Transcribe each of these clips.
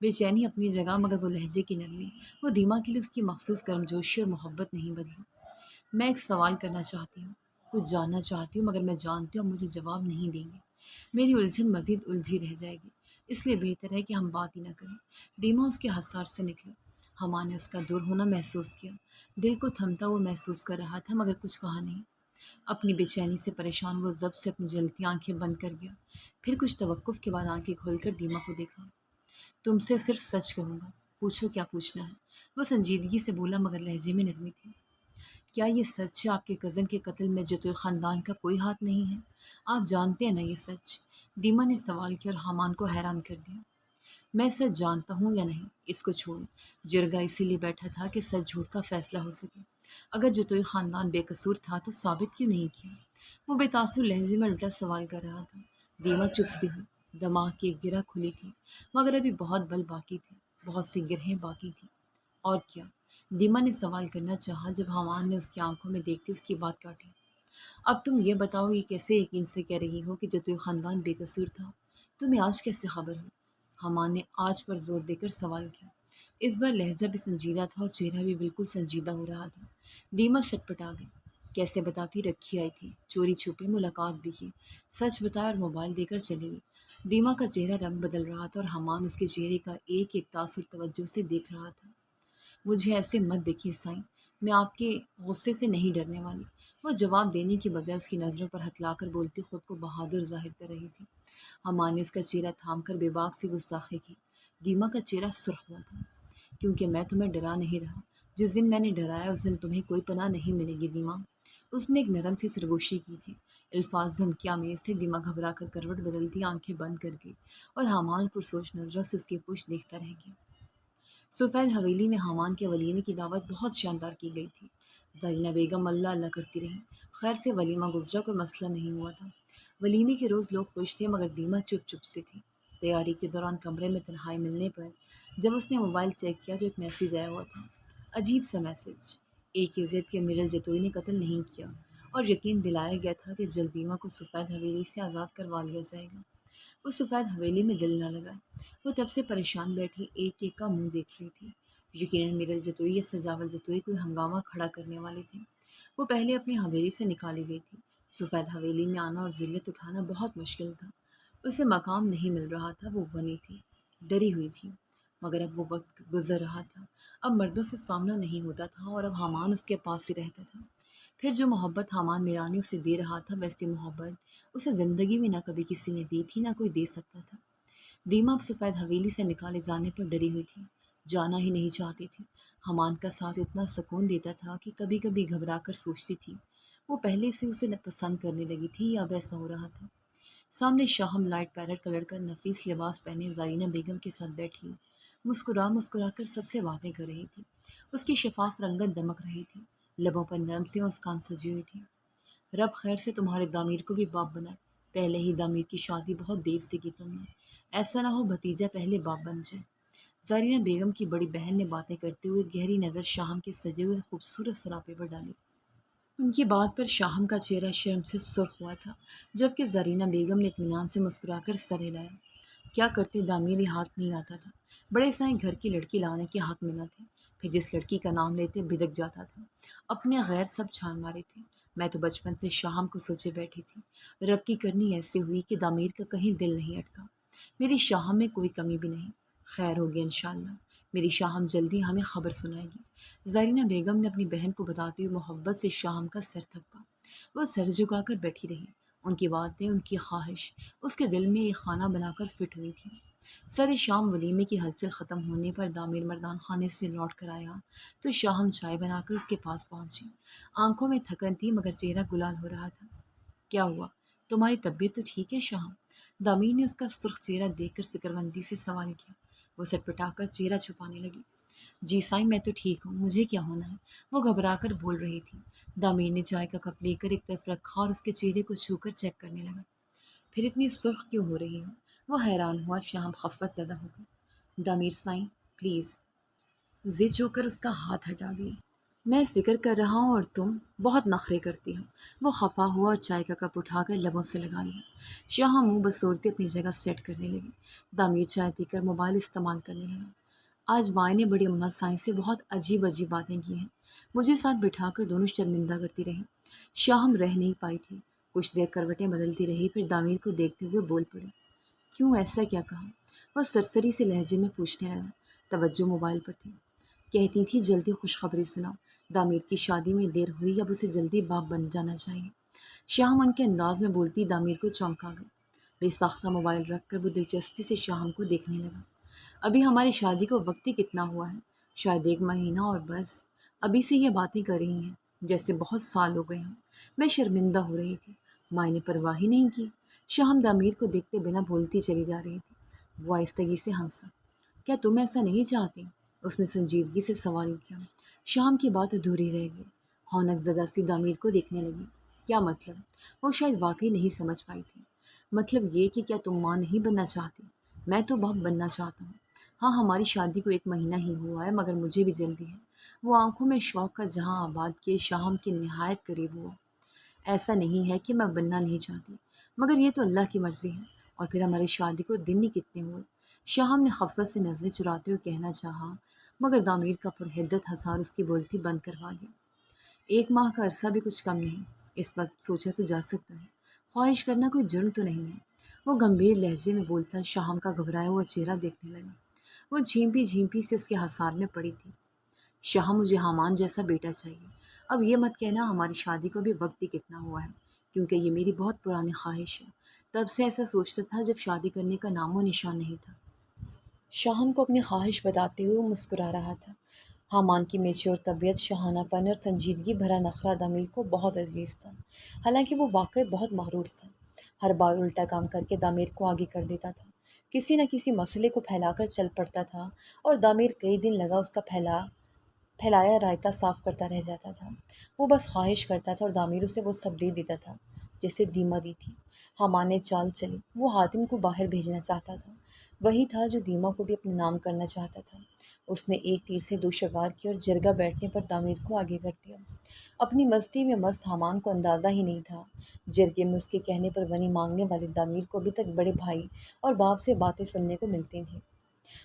بے چینی اپنی جگہ مگر وہ لہجے کی نرمی، وہ دیما کے لیے اس کی مخصوص گرمجوشی اور محبت نہیں بدلی۔ میں ایک سوال کرنا چاہتی ہوں، کچھ جاننا چاہتی ہوں، مگر میں جانتی ہوں آپ مجھے جواب نہیں دیں گے۔ میری الجھن مزید الجھی رہ جائے گی، اس لیے بہتر ہے کہ ہم بات ہی نہ کریں۔ دیما اس کے حسار سے نکلی۔ ہما نے اس کا دور ہونا محسوس کیا، دل کو تھمتا وہ محسوس کر رہا تھا مگر کچھ کہا نہیں۔ اپنی بے چینی سے پریشان وہ ضبط سے اپنی جلتی آنکھیں بند کر گیا، پھر کچھ توقف کے بعد آنکھیں کھول کر دیما کو دیکھا۔ تم سے صرف سچ کہوں گا، پوچھو کیا پوچھنا ہے، وہ سنجیدگی سے بولا مگر لہجے میں نرمی تھی۔ کیا یہ سچ ہے آپ کے کزن کے قتل میں جتوئی خاندان کا کوئی ہاتھ نہیں ہے؟ آپ جانتے ہیں نا یہ سچ؟ دیما نے سوال کیا اور حمان کو حیران کر دیا۔ میں سچ جانتا ہوں یا نہیں اس کو چھوڑ، جرگا اسی لیے بیٹھا تھا کہ سچ جھوٹ کا فیصلہ ہو سکے۔ اگر جتوئی خاندان بے قصور تھا تو ثابت کیوں نہیں کیا؟ وہ بے تاثر لہجے میں الٹا سوال کر رہا تھا۔ دیما چپ سی ہوئی، دماغ کی ایک گرہ کھلی تھی مگر ابھی بہت بل باقی تھے، بہت سی گرہیں باقی تھیں۔ اور کیا؟ دیما نے سوال کرنا چاہا جب حمان نے اس کی آنکھوں میں دیکھتے اس کی بات کاٹی۔ اب تم یہ بتاؤ، یہ کیسے یقین سے کہہ رہی ہو کہ جتوئی خاندان بے قصور تھا؟ تمہیں آج کیسے خبر ہو؟ حمان نے آج پر زور دے کر سوال کیا۔ اس بار لہجہ بھی سنجیدہ تھا اور چہرہ بھی بالکل سنجیدہ ہو رہا تھا۔ دیما سٹ پٹا گئی۔ کیسے بتاتی، رکھی آئی تھی، چوری چھپے ملاقات بھی کی، سچ بتایا اور موبائل دے کر چلی گئی۔ دیما کا چہرہ رنگ بدل رہا تھا اور حمان اس کے چہرے کا ایک ایک تاثر توجہ سے دیکھ رہا تھا۔ مجھے ایسے مت دیکھیے سائیں، میں آپ کے غصے سے نہیں ڈرنے والی۔ وہ جواب دینے کی بجائے اس کی نظروں پر ہتلا کر بولتی خود کو بہادر ظاہر کر رہی تھی۔ حمان نے اس کا چہرہ تھام کر بے باک سی گستاخی کی۔ دیما کا چہرہ سرخ ہوا تھا۔ کیونکہ میں تمہیں ڈرا نہیں رہا، جس دن میں نے ڈرایا اس دن تمہیں کوئی پناہ نہیں ملے گی دیما۔ اس نے ایک نرم سی سرگوشی کی تھی، الفاظ دھمکی آمیز تھے۔ دیما گھبرا کر کروٹ بدلتی آنکھیں بند کر گئی اور حمان پرسوچ نظروں سے اس کی پشت دیکھتا رہ گیا۔ سفید حویلی میں حمان کے ولیمے کی دعوت بہت شاندار کی گئی تھی۔ زرینہ بیگم اللہ اللہ کرتی رہیں، خیر سے ولیمہ گزرا، کوئی مسئلہ نہیں ہوا تھا۔ ولیمے کے روز لوگ خوش تھے مگر دیما چپ چپ سے تھی۔ تیاری کے دوران کمرے میں تنہائی ملنے پر جب اس نے موبائل چیک کیا تو ایک میسیج آیا ہوا تھا، عجیب سا میسیج۔ ایک یہ ضد کہ میرل جتوئی نے قتل نہیں کیا اور یقین دلایا گیا تھا کہ جلد دیما کو سفید حویلی سے آزاد کروا لیا جائے گا۔ وہ سفید حویلی میں دل نہ لگا، وہ تب سے پریشان بیٹھی ایک ایک کا منہ دیکھ رہی تھی۔ یقیناً میرل جتوئی یا سجاول جتوئی کوئی ہنگامہ کھڑا کرنے والے تھے۔ وہ پہلے اپنی حویلی سے نکالی گئی تھی۔ سفید حویلی میں آنا اور ذلت اٹھانا بہت مشکل تھا۔ اسے مقام نہیں مل رہا تھا، وہ بنی تھی، ڈری ہوئی تھی۔ مگر اب وہ وقت گزر رہا تھا، اب مردوں سے سامنا نہیں ہوتا تھا اور اب حمان اس کے پاس ہی رہتا تھا۔ پھر جو محبت حمان میرانی اسے دے رہا تھا ویسی محبت اسے زندگی میں نہ کبھی کسی نے دی تھی نہ کوئی دے سکتا تھا۔ دیما اب سفید حویلی سے نکالے جانے پر ڈری ہوئی تھی، جانا ہی نہیں چاہتی تھی۔ حمان کا ساتھ اتنا سکون دیتا تھا کہ کبھی کبھی گھبرا کر سوچتی تھی وہ پہلے سے اسے پسند کرنے لگی تھی یا اب ایسا ہو رہا تھا۔ سامنے شاہم لائٹ پیرٹ کلر کا نفیس لباس پہنے زرینہ بیگم کے ساتھ بیٹھی مسکرا مسکرا کر سب سے باتیں کر رہی تھی۔ اس کی شفاف رنگت دمک رہی تھی، لبوں پر نرم سی مسکان سجی ہوئی تھی۔ رب خیر سے تمہارے دامیر کو بھی باپ بنائے، پہلے ہی دامیر کی شادی بہت دیر سے کی تم نے، ایسا نہ ہو بھتیجا پہلے باپ بن جائے۔ زرینہ بیگم کی بڑی بہن نے باتیں کرتے ہوئے گہری نظر شاہم کے سجے ہوئے خوبصورت سراپے پر ڈالی۔ ان کی بات پر شاہم کا چہرہ شرم سے سرخ ہوا تھا، جبکہ زرینہ بیگم نے اطمینان سے مسکرا کر سر ہلایا۔ کیا کرتے دامیر ہی ہاتھ نہیں آتا تھا، بڑے سائیں گھر کی لڑکی لانے کے حق میں نہ تھے، پھر جس لڑکی کا نام لیتے بدک جاتا تھا، اپنے غیر سب چھان مارے تھے۔ میں تو بچپن سے شاہم کو سوچے بیٹھی تھی، رب کی کرنی ایسے ہوئی کہ دامیر کا کہیں دل نہیں اٹکا، میری شاہم میں کوئی کمی بھی نہیں۔ خیر ہوگی انشاءاللہ، میری شاہم جلدی ہمیں خبر سنائے گی۔ زرینہ بیگم نے اپنی بہن کو بتاتے ہوئے محبت سے شاہم کا سر تھپکا۔ وہ سر جھکا کر بیٹھی رہی، ان کی باتیں، ان کی خواہش اس کے دل میں ایک خانہ بنا کر فٹ ہوئی تھی۔ سر شام ولیمے کی ہلچل ختم ہونے پر دامیر مردان خانے سے لوٹ کر آیا تو شاہم چائے بنا کر اس کے پاس پہنچی۔ آنکھوں میں تھکن تھی مگر چہرہ گلال ہو رہا تھا۔ کیا ہوا، تمہاری طبیعت تو ٹھیک ہے شاہم؟ دامیر نے اس کا سرخ چہرہ دیکھ کر فکر مندی سے سوال کیا۔ وہ سٹ پٹا کر چہرہ چھپانے لگی۔ جی سائیں، میں تو ٹھیک ہوں، مجھے کیا ہونا ہے، وہ گھبرا کر بول رہی تھی۔ دامیر نے چائے کا کپ لے کر ایک طرف رکھا اور اس کے چہرے کو چھو کر چیک کرنے لگا۔ پھر اتنی سرخ کیوں ہو رہی ہو؟ وہ حیران ہوا۔ شاہم خفت زدہ ہو گئی۔ دامیر سائیں پلیز، ضد ہو کر اس کا ہاتھ ہٹا گئی۔ میں فکر کر رہا ہوں اور تم بہت نخرے کرتی ہو۔ وہ خفا ہوا اور چائے کا کپ اٹھا کر لبوں سے لگا لیا۔ شاہ منہ بسورتے اپنی جگہ سیٹ کرنے لگی۔ تعمیر چائے پی کر موبائل استعمال کرنے لگا۔ آج مائیں نے بڑی اماں سائیں سے بہت عجیب عجیب باتیں کی ہیں۔ مجھے ساتھ بٹھا کر دونوں شرمندہ کرتی رہیں۔ شاہم رہ نہیں پائی تھی۔ کچھ دیر کروٹیں بدلتی رہی، پھر دامیر کو دیکھتے ہوئے بول پڑی۔ کیوں ایسا کیا کہا؟ وہ سرسری سے لہجے میں پوچھنے لگا۔ توجہ موبائل پر تھی۔ کہتی تھی جلدی خوشخبری سناؤ، دامیر کی شادی میں دیر ہوئی، اب اسے جلدی باپ بن جانا چاہیے۔ شاہم ان کے انداز میں بولتی دامیر کو چونکا گئی۔ بے ساختہ موبائل رکھ کر وہ دلچسپی سے شاہم کو دیکھنے لگا۔ ابھی ہماری شادی کو وقت ہی کتنا ہوا ہے؟ شاید 1 مہینہ، اور بس ابھی سے یہ باتیں کر رہی ہیں جیسے بہت سال ہو گئے ہوں۔ میں شرمندہ ہو رہی تھی۔ ماں نے پرواہ ہی نہیں کی۔ شاہم دامیر کو دیکھتے بنا بولتی چلی جا رہی تھی۔ وہ آہستگی سے ہنسا۔ کیا تم ایسا نہیں چاہتی؟ اس نے سنجیدگی سے سوال کیا۔ شام کی بات ادھوری رہ گئی۔ ہونک زدہ سی دامیر کو دیکھنے لگی۔ کیا مطلب؟ وہ شاید واقعی نہیں سمجھ پائی تھی۔ مطلب یہ کہ کیا تم ماں نہیں بننا چاہتی؟ میں تو باپ بننا چاہتا ہوں۔ ہاں، ہماری شادی کو 1 مہینہ ہی ہوا ہے، مگر مجھے بھی جلدی ہے۔ وہ آنکھوں میں شوق کا جہاں آباد کیے شاہم کے نہایت قریب ہوا۔ ایسا نہیں ہے کہ میں بننا نہیں چاہتی، مگر یہ تو اللہ کی مرضی ہے۔ اور پھر ہماری شادی کو دن ہی کتنے ہوئے؟ شاہم نے خفت سے نظریں چراتے ہوئے کہنا چاہا، مگر دامیر کا پرحدت ہنسار اس کی بولتی بند کروا گیا۔ 1 ماہ کا عرصہ بھی کچھ کم نہیں۔ اس وقت سوچا تو جا سکتا ہے۔ خواہش کرنا کوئی جرم تو نہیں ہے۔ وہ گمبھیر لہجے میں بولتا شاہم کا گھبرایا ہوا چہرہ دیکھنے لگا۔ وہ جھیمپی جھیمپی سے اس کے ہثار میں پڑی تھی۔ شاہم، مجھے حامان جیسا بیٹا چاہیے۔ اب یہ مت کہنا ہماری شادی کو بھی وقت ہی کتنا ہوا ہے، کیونکہ یہ میری بہت پرانی خواہش ہے۔ تب سے ایسا سوچتا تھا جب شادی کرنے کا نام و نشان نہیں تھا۔ شاہم کو اپنی خواہش بتاتے ہوئے مسکرا رہا تھا۔ حامان کی میچور طبیعت، شاہانہ پن اور سنجیدگی بھرا نخرہ دامیر کو بہت عزیز تھا، حالانکہ وہ واقعی بہت مغرور تھا۔ ہر بار الٹا کام کر کے دامیر کو آگے کر دیتا تھا۔ کسی نہ کسی مسئلے کو پھیلا کر چل پڑتا تھا، اور دامیر کئی دن لگا اس کا پھیلایا رائتا صاف کرتا رہ جاتا تھا۔ وہ بس خواہش کرتا تھا اور دامیر اسے وہ سب دے دیتا تھا جیسے دیما دی تھی۔ حامان نے چال چلی۔ وہ حاتم کو باہر بھیجنا چاہتا تھا۔ وہی تھا جو دیما کو بھی اپنے نام کرنا چاہتا تھا۔ اس نے ایک تیر سے 2 شکار کیے اور جرگہ بیٹھنے پر دامیر کو آگے کر دیا۔ اپنی مستی میں مست حامان کو اندازہ ہی نہیں تھا۔ جرگے میں اس کے کہنے پر غنی مانگنے والے دامیر کو ابھی تک بڑے بھائی اور باپ سے باتیں سننے کو ملتی تھیں،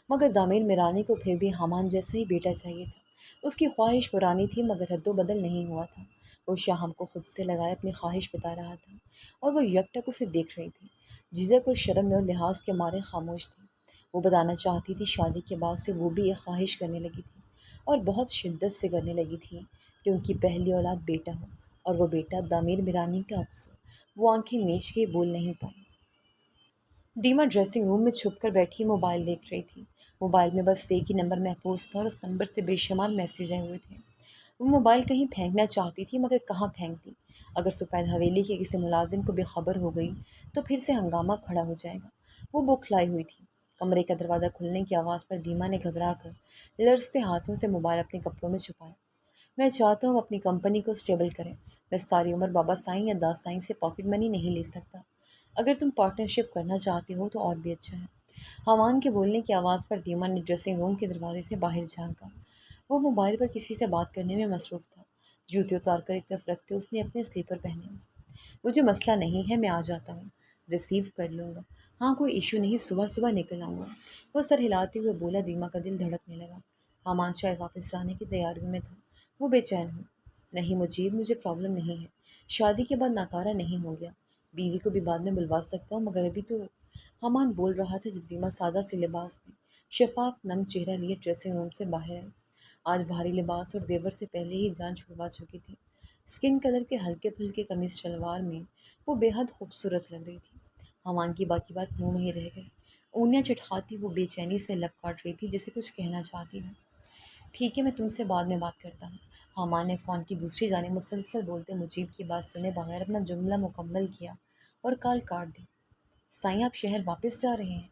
مگر دامیر میرانی کو پھر بھی حامان جیسا ہی بیٹا چاہیے تھا۔ اس کی خواہش پرانی تھی، مگر رد و بدل نہیں ہوا تھا۔ وہ شاہم کو خود سے لگائے اپنی خواہش بتا رہا تھا، اور وہ یک ٹک اسے دیکھ رہی تھی۔ جھجک اور شرم اور لحاظ کے مارے خاموش تھی۔ وہ بتانا چاہتی تھی شادی کے بعد سے وہ بھی ایک خواہش کرنے لگی تھی، اور بہت شدت سے کرنے لگی تھی، کہ ان کی پہلی اولاد بیٹا ہو، اور وہ بیٹا دامیر میرانی کا عکس ہو۔ وہ آنکھیں میچ کے بول نہیں پائی۔ دیما ڈریسنگ روم میں چھپ کر بیٹھی موبائل دیکھ رہی تھی۔ موبائل میں بس ایک ہی نمبر محفوظ تھا، اور اس نمبر سے بے شمار میسیج آئے ہوئے تھے۔ وہ موبائل کہیں پھینکنا چاہتی تھی، مگر کہاں پھینکتی؟ اگر سفید حویلی کے کسی ملازم کو بھی خبر ہو گئی تو پھر سے ہنگامہ کھڑا ہو جائے گا۔ وہ بوکھلائی ہوئی تھی۔ کمرے کا دروازہ کھلنے کی آواز پر دیما نے گھبرا کر لرزتے ہاتھوں سے موبائل اپنے کپڑوں میں چھپایا۔ میں چاہتا ہوں اپنی کمپنی کو اسٹیبل کریں۔ میں ساری عمر بابا سائیں یا داس سائیں سے پاکٹ منی نہیں لے سکتا۔ اگر تم پارٹنرشپ کرنا چاہتے ہو تو اور بھی اچھا ہے۔ حامان کے بولنے کی آواز پر دیما نے ڈریسنگ روم کے دروازے سے باہر جھانکا۔ وہ موبائل پر کسی سے بات کرنے میں مصروف تھا۔ جوتے اتار کر ایک طرف رکھتے اس نے اپنے سلیپر پہنے۔ مجھے مسئلہ نہیں ہے، میں آ جاتا ہوں، ریسیو کر لوں گا۔ ہاں، کوئی ایشو نہیں، صبح صبح نکل آؤں گا۔ وہ سر ہلاتے ہوئے بولا۔ دیما کا دل دھڑکنے لگا۔ حامان شاید واپس جانے کی تیاریوں میں تھا۔ وہ بے چین ہو۔ نہیں مجیب، مجھے پرابلم نہیں ہے۔ شادی کے بعد ناکارہ نہیں ہو گیا۔ بیوی کو بھی بعد میں بلوا سکتا ہوں، مگر ابھی تو… حامان بول رہا تھا جب دیما سادہ سے لباس میں شفاف نم چہرہ لیے ڈریسنگ روم سے باہر آئی۔ آج بھاری لباس اور زیور سے پہلے ہی جان چھڑوا چکی تھی۔ اسکن کلر کے ہلکے پھلکے قمیص شلوار میں وہ بے حد خوبصورت لگ رہی تھی۔ حامان کی باقی بات منہ میں ہی رہ گئی۔ انگلیاں چٹکھاتی وہ بے چینی سے لب کاٹ رہی تھی، جیسے کچھ کہنا چاہتی ہوں۔ ٹھیک ہے، میں تم سے بعد میں بات کرتا ہوں۔ حامان نے فون کی دوسری جانب مسلسل بولتے مجیب کی بات سنے بغیر اپنا جملہ مکمل کیا اور کال کاٹ دی۔ سائیں، آپ شہر واپس جا رہے ہیں؟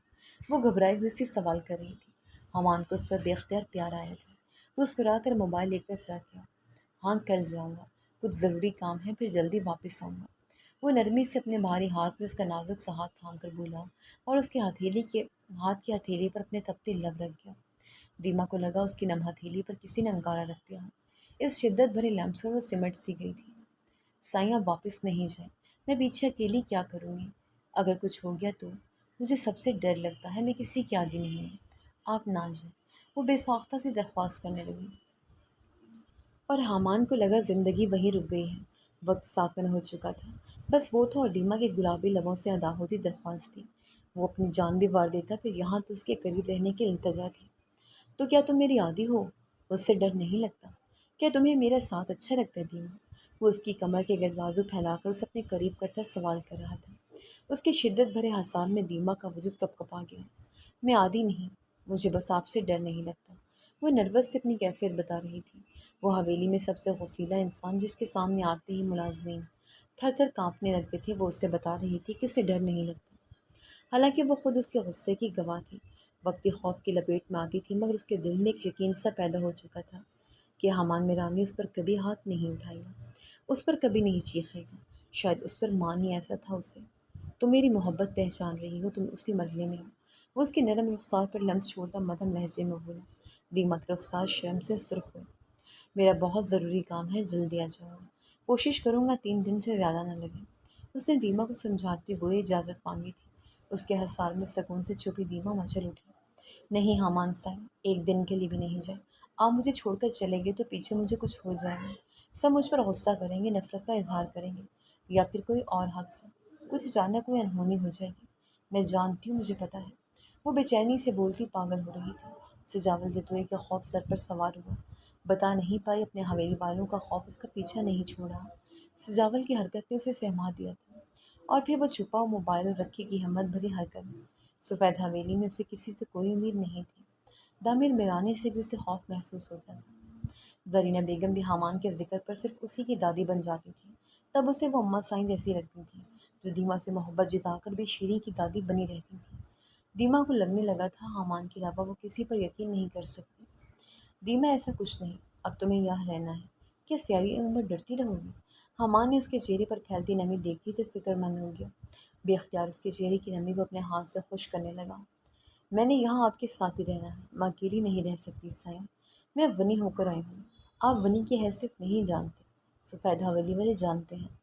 وہ گھبرائی ہوئی سی سوال کر رہی تھی۔ حامان کو اس پر بے اختیار پیار آیا تھا۔ مسکرا کر موبائل ایک طرف رکھ گیا۔ ہاں، کل جاؤں گا، کچھ ضروری کام ہے، پھر جلدی واپس آؤں گا۔ وہ نرمی سے اپنے بھاری ہاتھ میں اس کا نازک سا ہاتھ تھام کر بولا، اور اس کے ہاتھ کی ہتھیلی پر اپنے تپتے لب رکھ گیا۔ دیما کو لگا اس کی نم ہتھیلی پر کسی نے انگارہ رکھ دیا ہو۔ اس شدت بھرے لمس پر وہ سمٹ سی گئی تھی۔ سائیں اب واپس نہیں جائے، میں پیچھے اکیلی کیا کروں گی؟ اگر کچھ ہو گیا تو؟ مجھے سب سے ڈر لگتا ہے، میں کسی کی عادی نہیں ہوں۔ آپ نہ جائیں، وہ بے ساختہ سی درخواست کرنے لگی۔ اور حامان کو لگا زندگی وہیں رک گئی ہے، وقت ساکن ہو چکا تھا۔ بس وہ تھا اور دیما کے گلابی لبوں سے ادا ہوتی درخواست تھی۔ وہ اپنی جان بھی وار دیتا، پھر یہاں تو اس کے قریب رہنے کی التجا تھی۔ تو کیا تم میری عادی ہو؟ مجھ سے ڈر نہیں لگتا؟ کیا تمہیں میرا ساتھ اچھا لگتا ہے دیما؟ وہ اس کی کمر کے گرد بازو پھیلا کر اسے اپنے قریب کرتا سوال کر رہا تھا۔ اس کے شدت بھرے ہسان میں دیما کا وجود کپ کپا گیا۔ میں عادی نہیں، مجھے بس آپ سے ڈر نہیں لگتا۔ وہ نروس سے اپنی کیفیت بتا رہی تھی۔ وہ حویلی میں سب سے غسیلا انسان، جس کے سامنے آتے ہی ملازمین تھر تھر کانپنے لگتے تھے، وہ اسے بتا رہی تھی کہ اسے ڈر نہیں لگتا۔ حالانکہ وہ خود اس کے غصے کی گواہ تھی۔ وقتی خوف کی لپیٹ میں آتی تھی، مگر اس کے دل میں ایک یقین سا پیدا ہو چکا تھا کہ حامان میرانی اس پر کبھی ہاتھ نہیں اٹھائے گا، اس پر کبھی نہیں چیخے گا۔ شاید اس پر مان ہی ایسا تھا اسے۔ تم میری محبت پہچان رہی ہو، تم اسی مرحلے میں ہو۔ وہ اس کے نرم رخسار پر لمس چھوڑتا مدھم لہجے میں بولا۔ دیما کا رخسار شرم سے سرخ ہوا۔ میرا بہت ضروری کام ہے، جلدی آ جاؤں گا۔ کوشش کروں گا 3 دن سے زیادہ نہ لگے۔ اس نے دیما کو سمجھاتے ہوئے اجازت مانگی تھی۔ اس کے ہر میں سکون سے چھپی دیما مچل اٹھی۔ نہیں حامان صاحب، 1 دن کے لیے بھی نہیں جائے۔ آپ مجھے چھوڑ کر چلیں گے تو پیچھے مجھے کچھ ہو جائے گا۔ سب مجھ پر غصہ کریں گے، نفرت کا اظہار کریں گے، یا پھر کوئی اور حادثہ، کچھ اچانک کوئی انہونی ہو جائے گی۔ میں جانتی ہوں، مجھے پتہ ہے۔ وہ بے چینی سے بولتی پاگل ہو رہی تھی۔ سجاول جتوئی کا خوف سر پر سوار ہوا۔ بتا نہیں پائی اپنے حویلی والوں کا خوف اس کا پیچھا نہیں چھوڑا۔ سجاول کی حرکت نے اسے سہما دیا تھا، اور پھر وہ چھپا ہوا موبائل اور رکھی کی ہمت بھری حرکت۔ سفید حویلی میں اسے کسی سے کوئی امید نہیں تھی۔ دامیر میرانے سے بھی اسے خوف محسوس ہوتا تھا۔ زرینہ بیگم بھی حامان کے ذکر پر صرف اسی کی دادی بن جاتی تھی، تب اسے وہ اماں سائیں جیسی لگتی تھی، جو دیما سے محبت جتا کر بھی شیریں کی دادی بنی رہتی تھی۔ دیما کو لگنے لگا تھا حامان کے علاوہ وہ کسی پر یقین نہیں کر سکتی۔ دیما ایسا کچھ نہیں، اب تمہیں یہاں رہنا ہے۔ کیا ساری عمر ڈرتی رہو گی؟ حامان نے اس کے چہرے پر پھیلتی نمی دیکھی تو فکر مند ہو گیا۔ بے اختیار اس کے چہرے کی نمی کو اپنے ہاتھ سے خشک کرنے لگا۔ میں نے یہاں آپ کے ساتھ ہی رہنا ہے، میں اکیلی نہیں رہ سکتی سائیں۔ میں ونی ہو کر آئی ہوں۔ آپ ونی کی حیثیت نہیں جانتے، سفید حویلی والے جانتے ہیں۔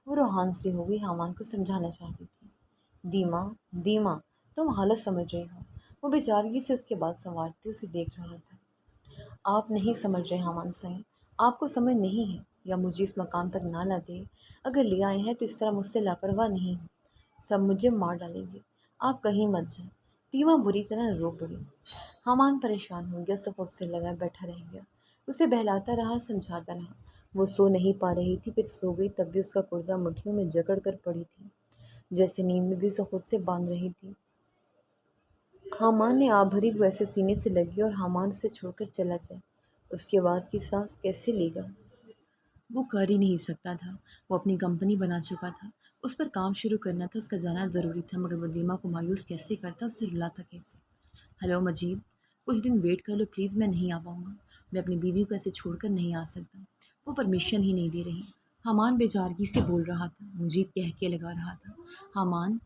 وہ روحان سی ہو گئی، حامان کو سمجھانا چاہتی تھی۔ دیما، دیما، تم غلط سمجھ رہی ہو۔ وہ بیچارگی سے اس کے بعد سنوارتے اسے دیکھ رہا تھا۔ آپ نہیں سمجھ رہے حامان سائیں، آپ کو سمجھ نہیں ہے، یا مجھے اس مقام تک نہ لاتے۔ اگر لے آئے ہیں تو اس طرح مجھ سے لاپرواہ نہیں ہوں۔ سب مجھے مار ڈالیں گے، آپ کہیں مت جائیں۔ دیما بری طرح رو پڑی۔ حامان پریشان ہو گیا، اسے خود سے لگا بیٹھا رہ گیا۔ اسے بہلاتا رہا، سمجھاتا رہا۔ وہ سو نہیں پا رہی تھی، پھر سو گئی، تب بھی اس کا کردہ مٹھیوں میں جکڑ کر پڑی تھی، جیسے نیند میں بھی اسے خود سے باندھ رہی تھی۔ حامان نے آہ بھری، وہ ایسے سینے سے لگی اور حامان اسے چھوڑ کر چلا جائے، اس کے بعد کی سانس کیسے لے گا؟ وہ کر ہی نہیں سکتا تھا۔ وہ اپنی کمپنی بنا چکا تھا، اس پر کام شروع کرنا تھا، اس کا جانا ضروری تھا، مگر وہ دیما کو مایوس کیسے کرتا، اس سے رلاتا کیسے؟ ہلو مجیب، کچھ دن ویٹ کر لو پلیز، میں نہیں آ پاؤں گا۔ میں اپنی بیوی کو ایسے چھوڑ کر نہیں آ سکتا، وہ پرمیشن ہی نہیں دے رہی۔ حامان بیچارگی سے بول رہا تھا۔ مجیب کہہ کے لگا رہا تھا، حامان،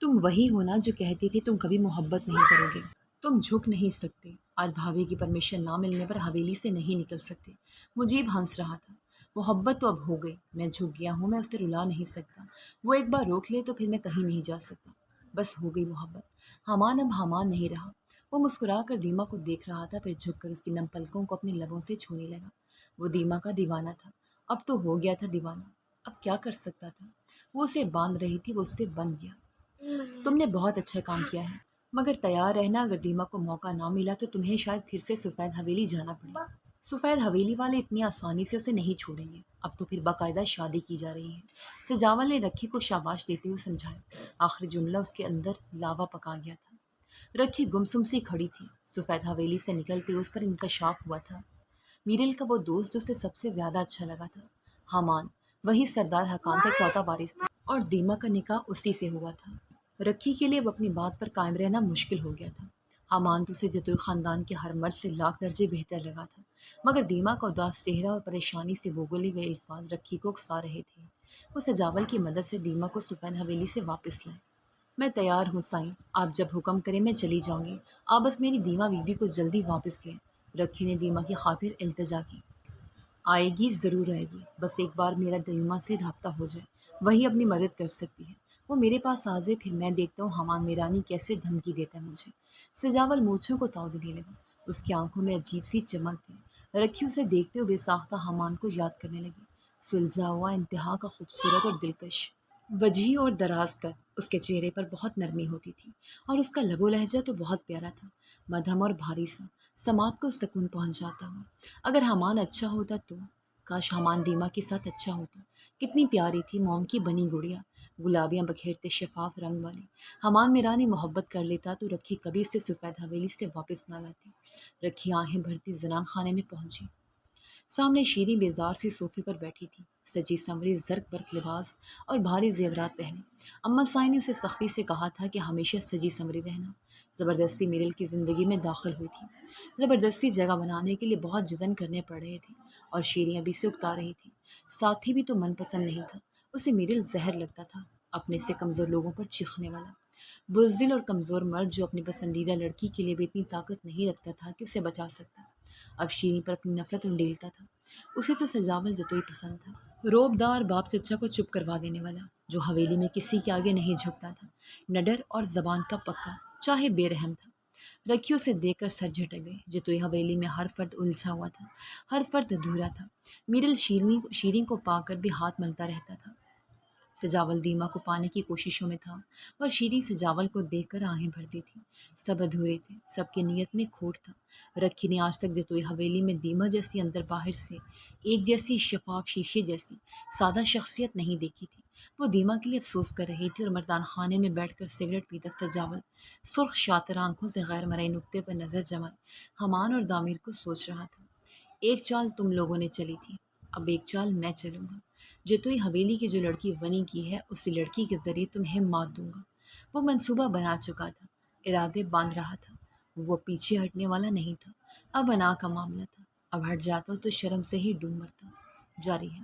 تم وہی ہو نا جو کہتی تھی تم کبھی محبت نہیں کرو گے، تم جھک نہیں سکتے۔ آج بھابھی کی پرمیشن نہ ملنے پر حویلی سے نہیں نکل سکتے۔ مجیب ہنس رہا تھا۔ محبت تو اب ہو گئی، میں جھک گیا ہوں، میں اسے رلا نہیں سکتا۔ وہ ایک بار روک لے تو پھر میں کہیں نہیں جا سکتا۔ بس ہو گئی محبت۔ حامان اب حامان نہیں رہا۔ وہ مسکرا کر دیما کو دیکھ رہا تھا، پھر جھک کر اس کی نم پلکوں کو اپنے لبوں سے چھونے لگا۔ وہ دیما کا دیوانہ تھا، اب تو ہو گیا تھا دیوانہ۔ اب کیا کر سکتا تھا؟ وہ اسے باندھ رہی تھی، وہ اس سے بن گیا۔ تم نے بہت اچھا کام کیا ہے، مگر تیار رہنا، اگر دیما کو موقع نہ ملا تو تمہیں شاید پھر سے سفید حویلی جانا پڑے۔ سفید حویلی والے اتنی آسانی سے اسے نہیں چھوڑیں گے، اب تو پھر باقاعدہ شادی کی جا رہی ہے۔ سجاول نے رکھی کو شاباش دیتے ہوئے سمجھایا۔ آخری جملہ اس کے اندر لاوا پکا گیا تھا۔ رکھی گمسم سی کھڑی تھی، سفید حویلی سے نکلتے اس پر انکشاف ہوا تھا۔ میرل کا وہ دوست جو اسے سب سے زیادہ اچھا لگا تھا، حامان، وہی سردار حقان کا چوتھا وارث تھا، اور دیما کا نکاح اسی سے ہوا تھا۔ رکھی کے لیے اب اپنی بات پر قائم رہنا مشکل ہو گیا تھا۔ حامان تو اسے جتوئی خاندان کے ہر مرد سے لاکھ درجے بہتر لگا تھا، مگر دیما کا اداس چہرہ اور پریشانی سے وہ بولے گئے الفاظ رکھی کو اکسا رہے تھے۔ وہ سجاول کی مدد سے دیما کو سفید حویلی سے واپس لائے۔ میں تیار ہوں سائیں، آپ جب حکم کریں میں چلی جاؤں گی، آپ بس میری دیما بیوی کو جلدی واپس لیں۔ رکھی نے دیما کی خاطر التجا کی۔ آئے گی، ضرور آئے گی، بس ایک بار میرا دیما سے رابطہ ہو جائے، وہی اپنی مدد کر سکتی ہے۔ وہ میرے پاس آ جائے، پھر میں دیکھتا ہوں حمام میرانی کیسے دھمکی دیتا ہے مجھے۔ سجاول مونچھوں کو تاؤ دینے لگا، اس کی آنکھوں میں عجیب سی چمک تھی۔ رکھی اسے دیکھتے ہوئے ساختہ حمان کو یاد کرنے لگی، سلجھا ہوا، انتہا کا خوبصورت اور دلکش، وجیح اور دراز کر۔ اس کے چہرے پر بہت نرمی ہوتی تھی اور اس کا لب و لہجہ تو بہت پیارا تھا، مدھم اور بھاری سا، سماعت کو سکون پہنچاتا ہوا۔ اگر حمان اچھا ہوتا تو کاش حمان دیما کے ساتھ اچھا ہوتا۔ کتنی پیاری تھی موم کی بنی گڑیا، گلابیاں بکھیرتے شفاف رنگ والی۔ حمان میرانی محبت کر لیتا تو رکھی کبھی اسے سفید حویلی سے واپس نہ لاتی۔ رکھی آہیں بھرتی زنان خانے میں پہنچی۔ سامنے شیریں بیزار سی صوفے پر بیٹھی تھی، سجی سنوری زرق برق لباس اور بھاری زیورات پہنے۔ اما سائیں نے اسے سختی سے کہا تھا کہ ہمیشہ سجی سنوری رہنا۔ زبردستی میرل کی زندگی میں داخل ہوئی تھی، زبردستی جگہ بنانے کے لیے بہت جتن کرنے پڑ رہے تھے، اور شیریں ابھی سے اکتا رہی تھی۔ ساتھی بھی تو من پسند نہیں تھا، اسے میرل زہر لگتا تھا، اپنے سے کمزور لوگوں پر چیخنے والا، بزدل اور کمزور مرد جو اپنی پسندیدہ لڑکی کے لیے بھی اتنی طاقت نہیں رکھتا تھا کہ اسے بچا سکتا۔ اب شیریں پر اپنی نفرت انڈیلتا تھا۔ اسے تو سجاول جتوئی پسند تھا، روب دار باپ چچا کو چپ کروا دینے والا، جو حویلی میں کسی کے آگے نہیں جھکتا تھا، نڈر اور زبان کا پکا، چاہے بے رحم تھا۔ رکھی اسے دیکھ کر سر جھٹک گئی۔ جتوئی حویلی میں ہر فرد الجھا ہوا تھا، ہر فرد ادھورا تھا۔ میرل شیریں کو پا کر بھی ہاتھ ملتا رہتا تھا۔ سجاول دیما کو پانے کی کوششوں میں تھا، اور شیریں سجاول کو دیکھ کر آہیں بھرتی تھی۔ سب ادھورے تھے، سب کی نیت میں کھوٹ تھا۔ رکھی نے آج تک جتوئی حویلی میں دیما جیسی اندر باہر سے ایک جیسی شفاف شیشے جیسی سادہ شخصیت نہیں دیکھی تھی۔ وہ دیما کے لیے افسوس کر رہی تھی، اور مردان خانے میں بیٹھ کر سگریٹ پیتا سجاول سرخ شاطر آنکھوں سے غیر مرئی نقطے پر نظر جمائے حمان اور دامیر کو سوچ رہا تھا۔ ایک چال تم لوگوں نے چلی تھی، اب ایک چال میں چلوں گا۔ جتوئی حویلی کی جو لڑکی بنی کی ہے، اسی لڑکی کے ذریعے تمہیں مات دوں گا۔ وہ منصوبہ بنا چکا تھا، ارادے باندھ رہا تھا، وہ پیچھے ہٹنے والا نہیں تھا۔ اب انا کا معاملہ تھا، اب ہٹ جاتا تو شرم سے ہی ڈوب مرتا۔ جاری ہے۔